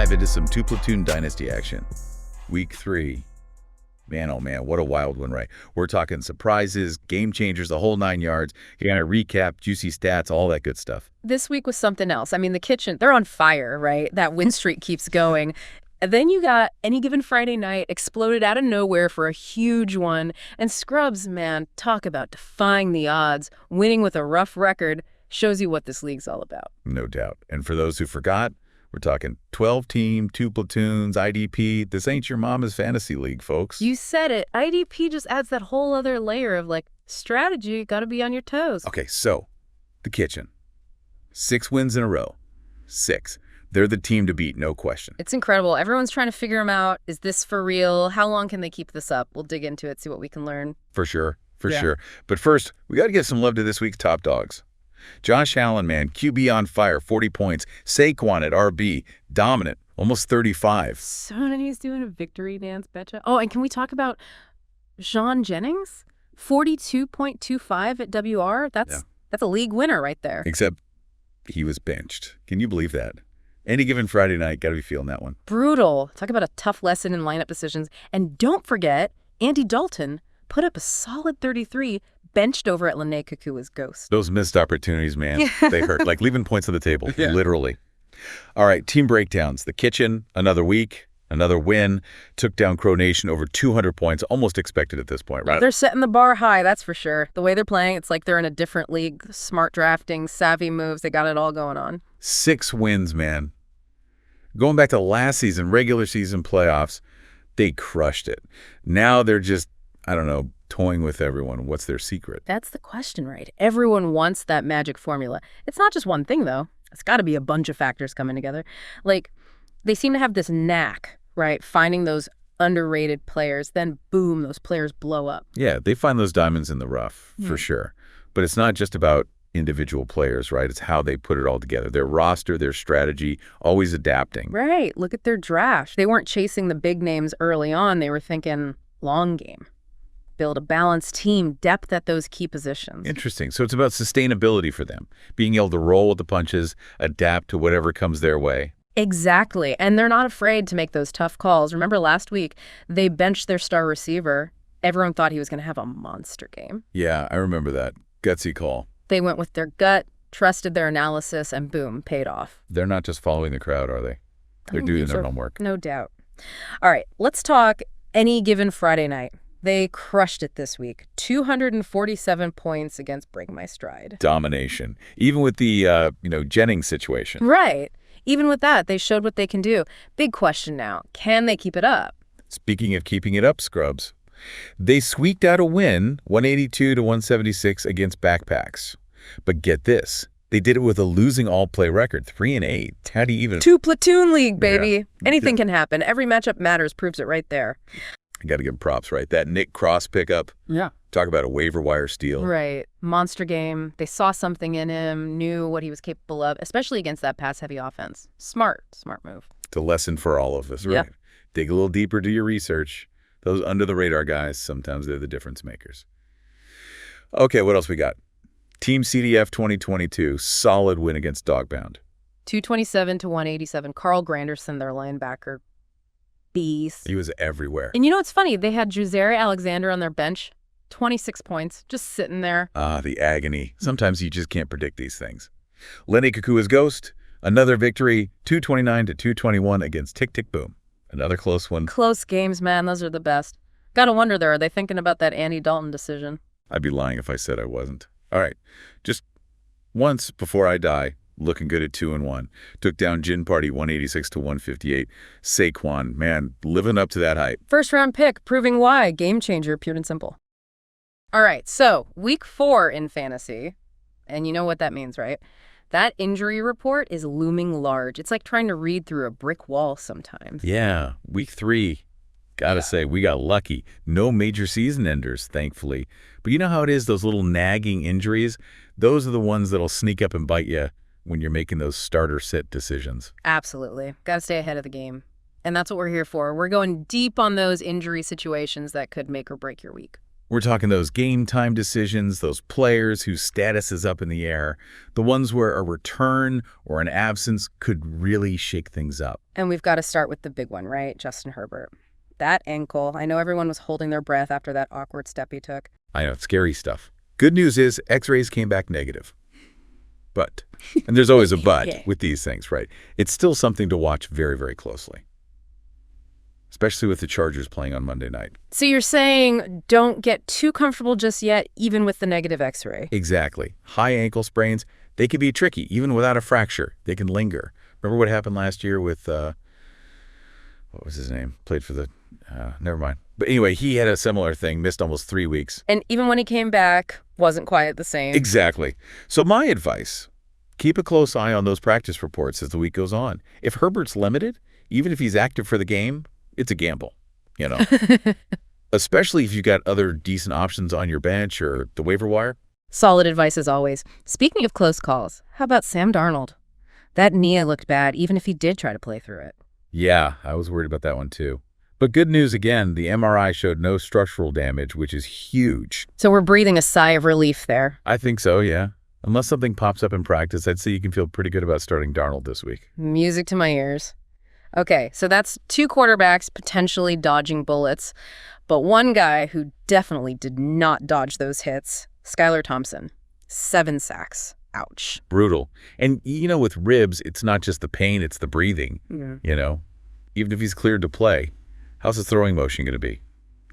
dive into some Platoon Dynasty action. Week 3. Man, oh man, what a wild one, right? We're talking surprises, game changers, the whole 9 yards. You're going to recap, juicy stats, all that good stuff. This week was something else. I mean, the kitchen, they're on fire, right? That win streak keeps going. And then you got Any Given Friday Night exploded out of nowhere for a huge one. And Scrubs, man, talk about defying the odds. Winning with a rough record shows you what this league's all about. No doubt. And for those who forgot, we're talking 12-team, 2 platoons, IDP. This ain't your mama's fantasy league, folks. You said it. IDP just adds that whole other layer of, strategy. Got to be on your toes. Okay, so the kitchen. 6 wins in a row. 6. They're the team to beat, no question. It's incredible. Everyone's trying to figure them out. Is this for real? How long can they keep this up? We'll dig into it, see what we can learn. For sure. But first, we got to give some love to this week's top dogs. Josh Allen, man, QB on fire, 40 points. Saquon at RB, dominant, almost 35. So he's doing a victory dance, betcha. Oh, and can we talk about Sean Jennings? 42.25 at WR? That's a league winner right there. Except he was benched. Can you believe that? Any Given Friday Night, got to be feeling that one. Brutal. Talk about a tough lesson in lineup decisions. And don't forget, Andy Dalton put up a solid 33, benched over at Lene Kukua's ghost. Those missed opportunities, man, they hurt. Like leaving points on the table, literally. All right, team breakdowns. The kitchen, another week, another win. Took down Crow Nation over 200 points, almost expected at this point, right? They're setting the bar high, that's for sure. The way they're playing, it's like they're in a different league. Smart drafting, savvy moves, they got it all going on. 6 wins, man. Going back to last season, regular season playoffs, they crushed it. Now they're just, I don't know, toying with everyone. What's their secret? That's the question, right? Everyone wants that magic formula. It's not just one thing, though. It's got to be a bunch of factors coming together. They seem to have this knack, right? Finding those underrated players, then boom, those players blow up. Yeah, they find those diamonds in the rough, for sure. But it's not just about individual players, right? It's how they put it all together. Their roster, their strategy, always adapting. Right. Look at their draft. They weren't chasing the big names early on. They were thinking long game. Build a balanced team, depth at those key positions. Interesting. So it's about sustainability for them, being able to roll with the punches, adapt to whatever comes their way. Exactly. And they're not afraid to make those tough calls. Remember last week, they benched their star receiver. Everyone thought he was going to have a monster game. Yeah, I remember that. Gutsy call. They went with their gut, trusted their analysis, and boom, paid off. They're not just following the crowd, are they? They're doing their homework. No doubt. All right, let's talk Any Given Friday Night. They crushed it this week. 247 points against Break My Stride. Domination. Even with the, Jennings situation. Right. Even with that, they showed what they can do. Big question now. Can they keep it up? Speaking of keeping it up, Scrubs, they squeaked out a win, 182-176 against Backpacks. But get this. They did it with a losing all-play record, 3-8. How do you even... 2 platoon league, baby. Yeah. Anything can happen. Every matchup matters, proves it right there. I got to give him props, right? That Nick Cross pickup. Yeah. Talk about a waiver wire steal. Right. Monster game. They saw something in him, knew what he was capable of, especially against that pass-heavy offense. Smart move. It's a lesson for all of us, right? Yep. Dig a little deeper, do your research. Those under-the-radar guys, sometimes they're the difference makers. Okay, what else we got? Team CDF 2022, solid win against Dogbound. 227-187. Carl Granderson, their linebacker. Beast. He was everywhere. And you know what's funny? They had Juzere Alexander on their bench. 26 points, just sitting there. Ah, the agony. Sometimes you just can't predict these things. Lene Kukua's ghost, another victory, 229-221 against Tick Tick Boom. Another close one. Close games, man. Those are the best. Gotta wonder, though, are they thinking about that Andy Dalton decision? I'd be lying if I said I wasn't. All right, just once before I die, looking good at 2-1. Took down Gin Party 186-158. Saquon, man, living up to that hype. First round pick, proving why. Game changer, pure and simple. All right, so week 4 in fantasy, and you know what that means, right? That injury report is looming large. It's like trying to read through a brick wall sometimes. Yeah, week 3. Gotta say, we got lucky. No major season enders, thankfully. But you know how it is, those little nagging injuries? Those are the ones that'll sneak up and bite you when you're making those starter-sit decisions. Absolutely. Gotta stay ahead of the game. And that's what we're here for. We're going deep on those injury situations that could make or break your week. We're talking those game time decisions, those players whose status is up in the air, the ones where a return or an absence could really shake things up. And we've got to start with the big one, right? Justin Herbert. That ankle, I know everyone was holding their breath after that awkward step he took. I know, it's scary stuff. Good news is X-rays came back negative. But, and there's always a but Yeah. with these things, right? It's still something to watch very, very closely, especially with the Chargers playing on Monday night. So you're saying don't get too comfortable just yet, even with the negative X-ray? Exactly. High ankle sprains, they can be tricky. Even without a fracture, they can linger. Remember what happened last year with, what was his name? Played for the, never mind. But anyway, he had a similar thing, missed almost 3 weeks. And even when he came back, wasn't quite the same. Exactly. So my advice, keep a close eye on those practice reports as the week goes on. If Herbert's limited, even if he's active for the game, it's a gamble, you know, especially if you got other decent options on your bench or the waiver wire. Solid advice as always. Speaking of close calls, how about Sam Darnold? That knee looked bad, even if he did try to play through it. Yeah, I was worried about that one too. But good news again, the MRI showed no structural damage, which is huge. So we're breathing a sigh of relief there. I think so, yeah. Unless something pops up in practice, I'd say you can feel pretty good about starting Darnold this week. Music to my ears. Okay, so that's 2 quarterbacks potentially dodging bullets, but one guy who definitely did not dodge those hits, Skylar Thompson. 7 sacks. Ouch. Brutal. And, you know, with ribs, it's not just the pain, it's the breathing, you know. Even if he's cleared to play, how's his throwing motion going to be?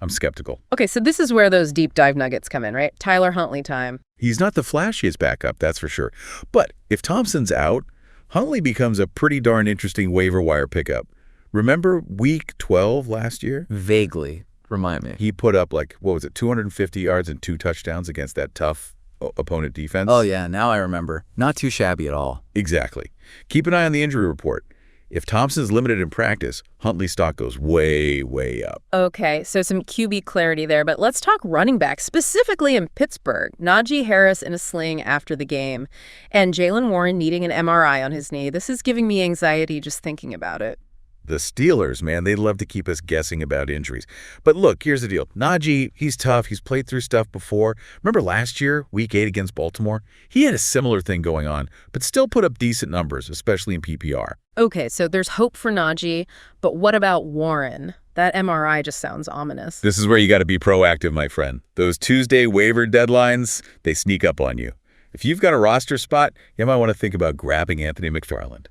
I'm skeptical. Okay, so this is where those deep dive nuggets come in, right? Tyler Huntley time. He's not the flashiest backup, that's for sure. But if Thompson's out, Huntley becomes a pretty darn interesting waiver wire pickup. Remember week 12 last year? Vaguely. Remind me. He put up, like, what was it, 250 yards and 2 touchdowns against that tough opponent defense? Oh, yeah. Now I remember. Not too shabby at all. Exactly. Keep an eye on the injury report. If Thompson's limited in practice, Huntley's stock goes way, way up. Okay, so some QB clarity there, but let's talk running back, specifically in Pittsburgh. Najee Harris in a sling after the game, and Jaylen Warren needing an MRI on his knee. This is giving me anxiety just thinking about it. The Steelers, man, they love to keep us guessing about injuries. But look, here's the deal. Najee, he's tough. He's played through stuff before. Remember last year, week 8 against Baltimore? He had a similar thing going on, but still put up decent numbers, especially in PPR. Okay, so there's hope for Najee, but what about Warren? That MRI just sounds ominous. This is where you got to be proactive, my friend. Those Tuesday waiver deadlines, they sneak up on you. If you've got a roster spot, you might want to think about grabbing Anthony McFarland,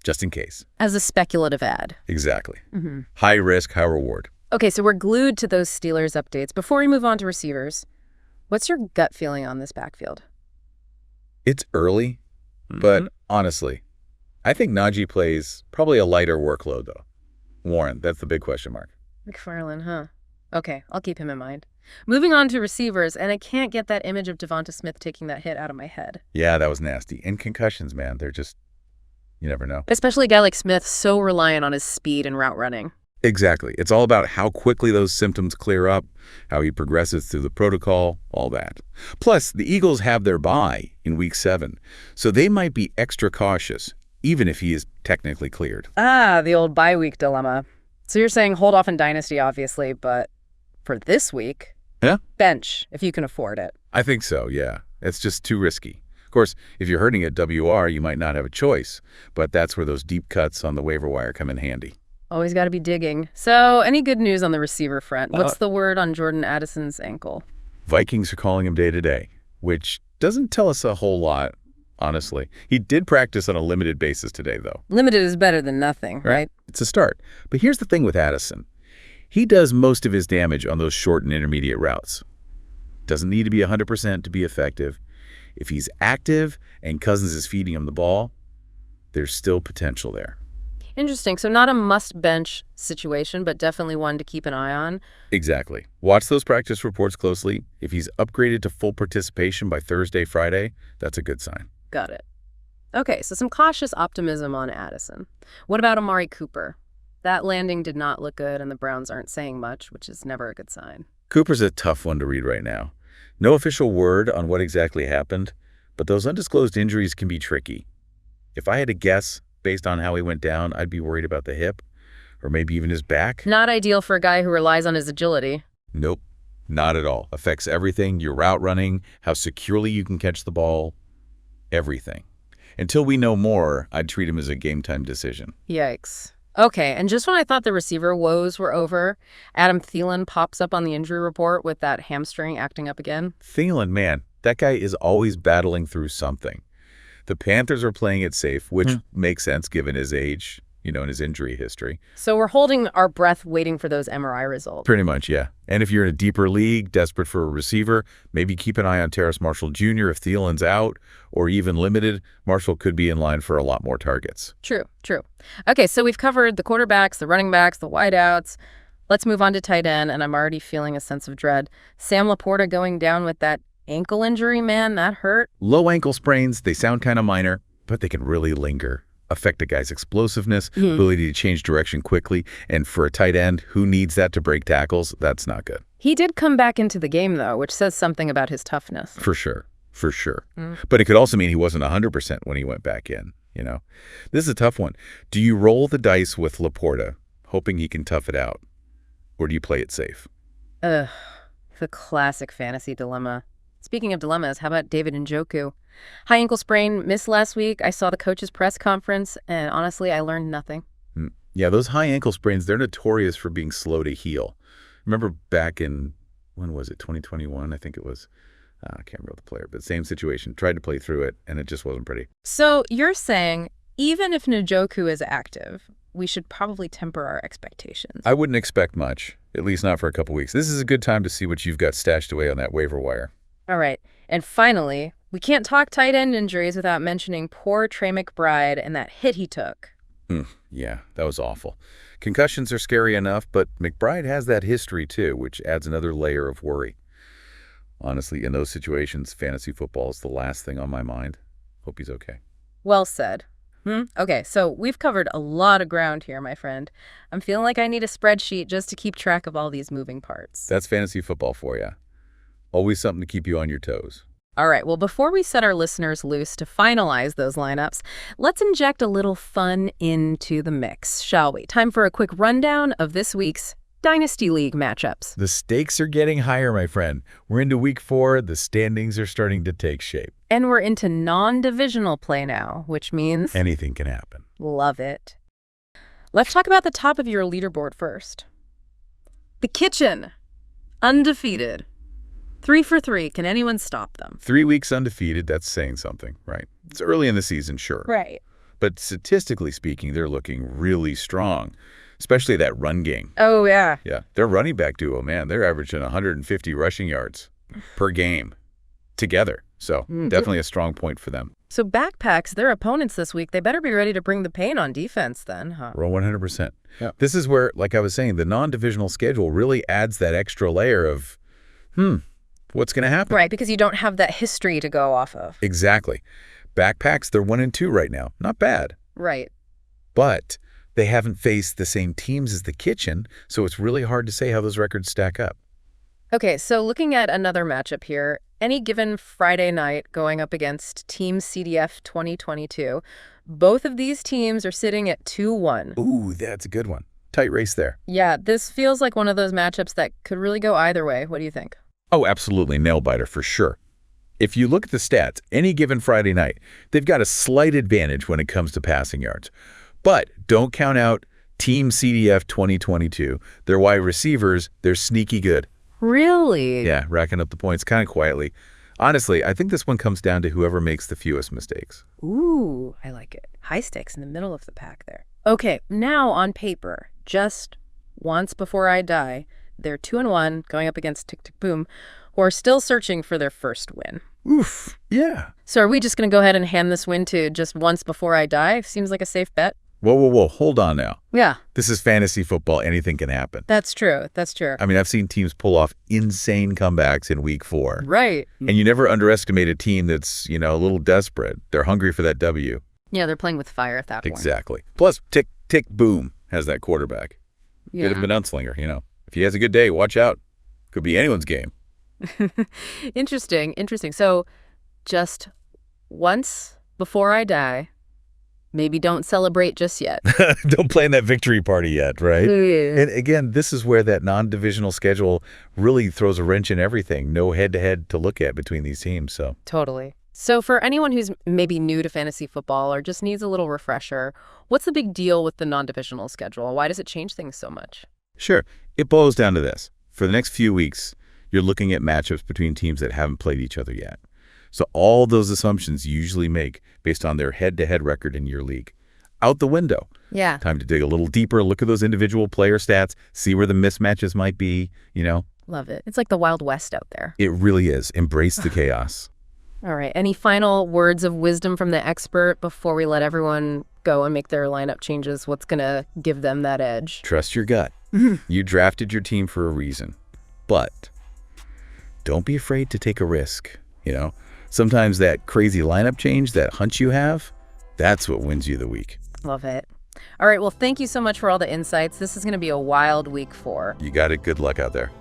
just in case. As a speculative ad. Exactly. High risk, high reward. Okay, so we're glued to those Steelers updates. Before we move on to receivers, what's your gut feeling on this backfield? It's early, but honestly, I think Najee plays probably a lighter workload, though. Warren, that's the big question mark. McFarland, huh? Okay, I'll keep him in mind. Moving on to receivers, and I can't get that image of Devonta Smith taking that hit out of my head. Yeah, that was nasty. And concussions, man, they're just, you never know. Especially a guy like Smith, so reliant on his speed and route running. Exactly. It's all about how quickly those symptoms clear up, how he progresses through the protocol, all that. Plus, the Eagles have their bye in week 7, so they might be extra cautious, even if he is technically cleared. Ah, the old bye week dilemma. So you're saying hold off in Dynasty, obviously, but for this week, Yeah? bench, if you can afford it. I think so, yeah. It's just too risky. Of course, if you're hurting at WR, you might not have a choice, but that's where those deep cuts on the waiver wire come in handy. Always got to be digging. So any good news on the receiver front? What's the word on Jordan Addison's ankle? Vikings are calling him day to day, which doesn't tell us a whole lot, honestly. He did practice on a limited basis today, though. Limited is better than nothing, right? It's a start. But here's the thing with Addison. He does most of his damage on those short and intermediate routes. Doesn't need to be 100% to be effective. If he's active and Cousins is feeding him the ball, there's still potential there. Interesting. So not a must-bench situation, but definitely one to keep an eye on. Exactly. Watch those practice reports closely. If he's upgraded to full participation by Thursday, Friday, that's a good sign. Got it. Okay, so some cautious optimism on Addison. What about Amari Cooper? That landing did not look good, and the Browns aren't saying much, which is never a good sign. Cooper's a tough one to read right now. No official word on what exactly happened, but those undisclosed injuries can be tricky. If I had to guess, based on how he went down, I'd be worried about the hip, or maybe even his back. Not ideal for a guy who relies on his agility. Nope. Not at all. Affects everything, your route running, how securely you can catch the ball, everything. Until we know more, I'd treat him as a game-time decision. Yikes. Okay, and just when I thought the receiver woes were over, Adam Thielen pops up on the injury report with that hamstring acting up again. Thielen, man, that guy is always battling through something. The Panthers are playing it safe, which makes sense given his age, and his injury history. So we're holding our breath waiting for those MRI results. Pretty much, yeah. And if you're in a deeper league, desperate for a receiver, maybe keep an eye on Terrace Marshall Jr. If Thielen's out or even limited. Marshall could be in line for a lot more targets. True. Okay, so we've covered the quarterbacks, the running backs, the wideouts. Let's move on to tight end, and I'm already feeling a sense of dread. Sam Laporta going down with that ankle injury, man, that hurt. Low ankle sprains, they sound kind of minor, but they can really linger. Affect a guy's explosiveness, ability to change direction quickly, and for a tight end, who needs that to break tackles? That's not good. He did come back into the game, though, which says something about his toughness. For sure. But it could also mean he wasn't 100% when he went back in, This is a tough one. Do you roll the dice with Laporta, hoping he can tough it out? Or do you play it safe? Ugh, the classic fantasy dilemma. Speaking of dilemmas, how about David Njoku? High ankle sprain, missed last week. I saw the coach's press conference, and honestly, I learned nothing. Yeah, those high ankle sprains, they're notorious for being slow to heal. Remember back in, when was it, 2021? I think it was. I can't remember the player, but same situation. Tried to play through it, and it just wasn't pretty. So you're saying even if Njoku is active, we should probably temper our expectations. I wouldn't expect much, at least not for a couple weeks. This is a good time to see what you've got stashed away on that waiver wire. All right. And finally, we can't talk tight end injuries without mentioning poor Trey McBride and that hit he took. Yeah, that was awful. Concussions are scary enough, but McBride has that history too, which adds another layer of worry. Honestly, in those situations, fantasy football is the last thing on my mind. Hope he's okay. Well said. Okay, so we've covered a lot of ground here, my friend. I'm feeling like I need a spreadsheet just to keep track of all these moving parts. That's fantasy football for you. Always something to keep you on your toes. All right, well, before we set our listeners loose to finalize those lineups, let's inject a little fun into the mix, shall we? Time for a quick rundown of this week's Dynasty League matchups. The stakes are getting higher, my friend. We're into week 4. The standings are starting to take shape. And we're into non-divisional play now, which means anything can happen. Love it. Let's talk about the top of your leaderboard first. The Kitchen, undefeated. 3 for 3. Can anyone stop them? 3 weeks undefeated, that's saying something, right? It's early in the season, sure. Right. But statistically speaking, they're looking really strong, especially that run game. Oh, yeah. Yeah, their running back duo, man, they're averaging 150 rushing yards per game together. So definitely a strong point for them. So Backpacks, their opponents this week, they better be ready to bring the pain on defense then, huh? Roll 100%. Yeah. This is where, like I was saying, the non-divisional schedule really adds that extra layer of, what's going to happen? Right, because you don't have that history to go off of. Exactly. Backpacks, they're 1-2 right now. Not bad. Right. But they haven't faced the same teams as the Kitchen, so it's really hard to say how those records stack up. Okay, so looking at another matchup here, any given Friday night going up against Team CDF 2022, both of these teams are sitting at 2-1. Ooh, that's a good one. Tight race there. Yeah, this feels like one of those matchups that could really go either way. What do you think? Oh, absolutely. Nail-biter for sure. If you look at the stats, any given Friday night, they've got a slight advantage when it comes to passing yards. But don't count out Team CDF 2022. Their wide receivers, they're sneaky good. Really? Yeah, racking up the points kind of quietly. Honestly, I think this one comes down to whoever makes the fewest mistakes. Ooh, I like it. High stakes in the middle of the pack there. Okay, now on paper, just once before I die, they're 2-1 going up against Tick Tick Boom, who are still searching for their first win. Oof, yeah. So are we just going to go ahead and hand this win to just once before I die? Seems like a safe bet. Whoa. Hold on now. Yeah. This is fantasy football. Anything can happen. That's true. I mean, I've seen teams pull off insane comebacks in week 4. Right. And you never underestimate a team that's, a little desperate. They're hungry for that W. Yeah, they're playing with fire at that point. Exactly. Plus, Tick Tick Boom has that quarterback. Yeah. Bit of an gunslinger, If he has a good day, watch out. Could be anyone's game. Interesting. So just once before I die, maybe don't celebrate just yet. Don't plan that victory party yet, right? Yeah. And again, this is where that non-divisional schedule really throws a wrench in everything. No head-to-head to look at between these teams, so. Totally. So for anyone who's maybe new to fantasy football or just needs a little refresher, what's the big deal with the non-divisional schedule? Why does it change things so much? Sure. It boils down to this. For the next few weeks, you're looking at matchups between teams that haven't played each other yet. So all those assumptions you usually make based on their head-to-head record in your league. Out the window. Yeah. Time to dig a little deeper, look at those individual player stats, see where the mismatches might be, Love it. It's like the Wild West out there. It really is. Embrace the chaos. All right. Any final words of wisdom from the expert before we let everyone go and make their lineup changes? What's going to give them that edge? Trust your gut. You drafted your team for a reason. But don't be afraid to take a risk, Sometimes that crazy lineup change, that hunch you have, that's what wins you the week. Love it. All right. Well, thank you so much for all the insights. This is going to be a wild week 4. You got it. Good luck out there.